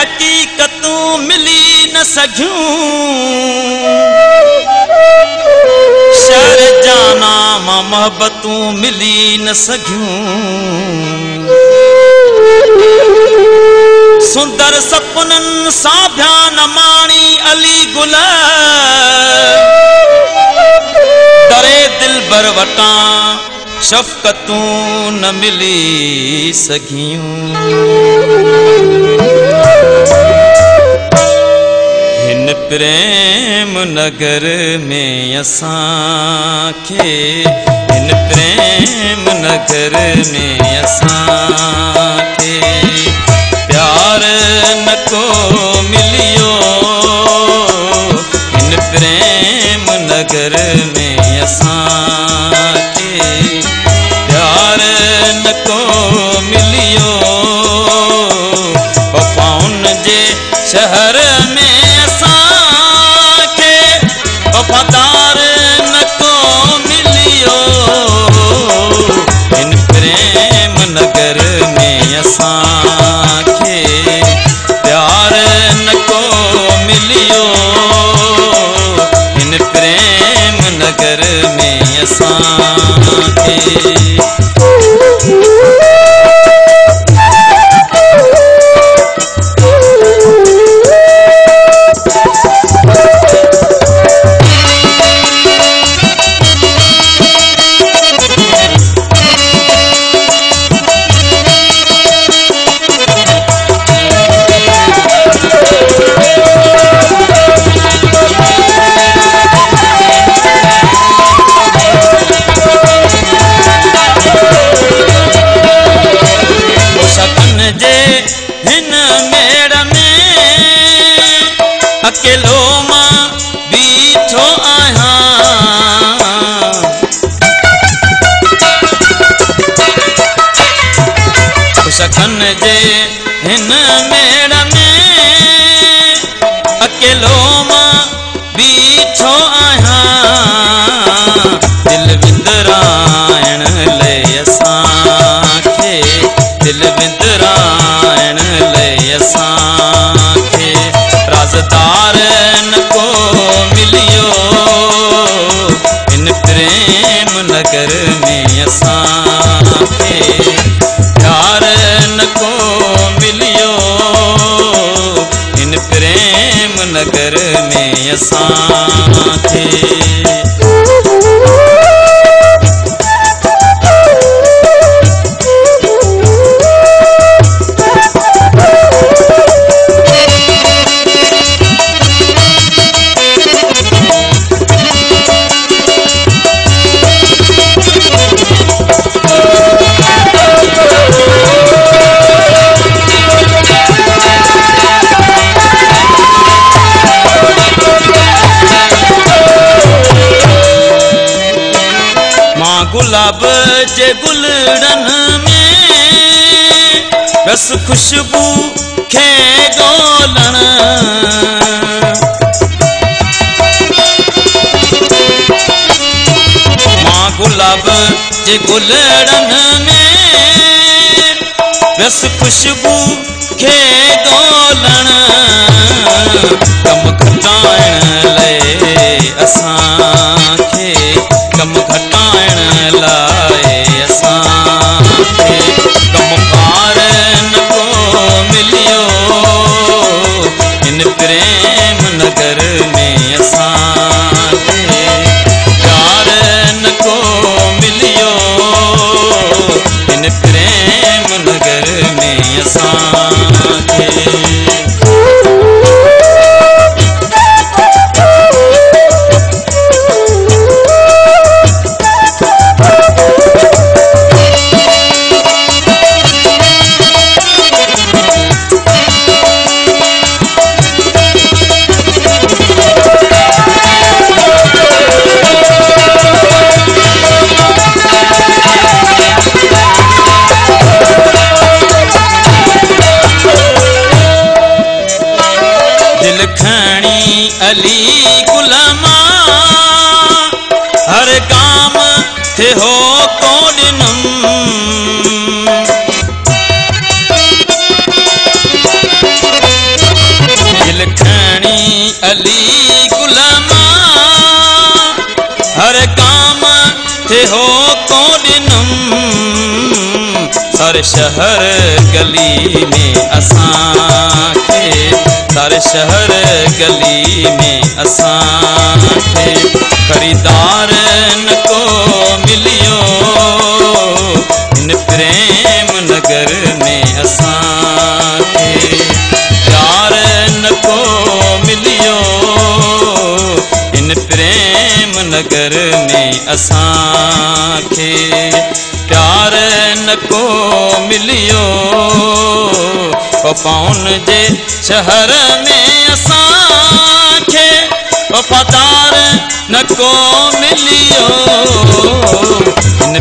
हकीकतूं मिली न सघियूं शहर जाना मां मोहब्बतूं मिली न सघियूं सुंदर सपननि सां ध्यान माणी अली गुल दरे दिलबर वटां शफ़क़तूं न मिली सघियूं हिन प्रेम नगर में असांखे हिन प्रेम नगर में असांखे प्यार न को मिलियो हिन प्रेम नगर में असांखे प्यार न को मिलियो वफ़ाउन जे शहर में असांखे वफ़ादार न को मिलियो हिन प्रेम नगर में असांखे प्यार न को मिलियो हिन प्रेम नगर में असांखे अकेलो मां बीठो आहियां ख़ुशखन जे हिन मेड़ में अकेलो मां बीठो आहियां दिल विंदराइण लाइ असांखे दिल विंदराइण लाइ असांखे राज़दार न को मिलियो हिन प्रेम नगर में असांखे प्यार न को मिलियो हिन प्रेम नगर में असांखे गुलाब जे गुलड़न में रस खुशबू खे ॻोल्हण मां गुलाब जे गुलड़न में रस खुशबू खे ॻोल्हण कम घटाइण लाइ असांखे कम घटाइण लाइ असांखे कमकार न को मिलियो हिन प्रेम नगर में असांखे प्यार न को मिलियो हिन प्रेम नगर में असांखे अली गुलामा हर काम थे हो कोडिनम अली गुल मां हर काम थे हो को ॾिनुम सारे शहर गली में असांखे सारे शहर गली में असांखे खरीदार न को मिलियो इन प्रेम नगर में असांखे प्यार न को मिलियो इन प्रेम नगर में असांखे प्यार न को मिलियो वफ़ाउन जे शहर में असांखे वफ़ादार न को मिलियो इन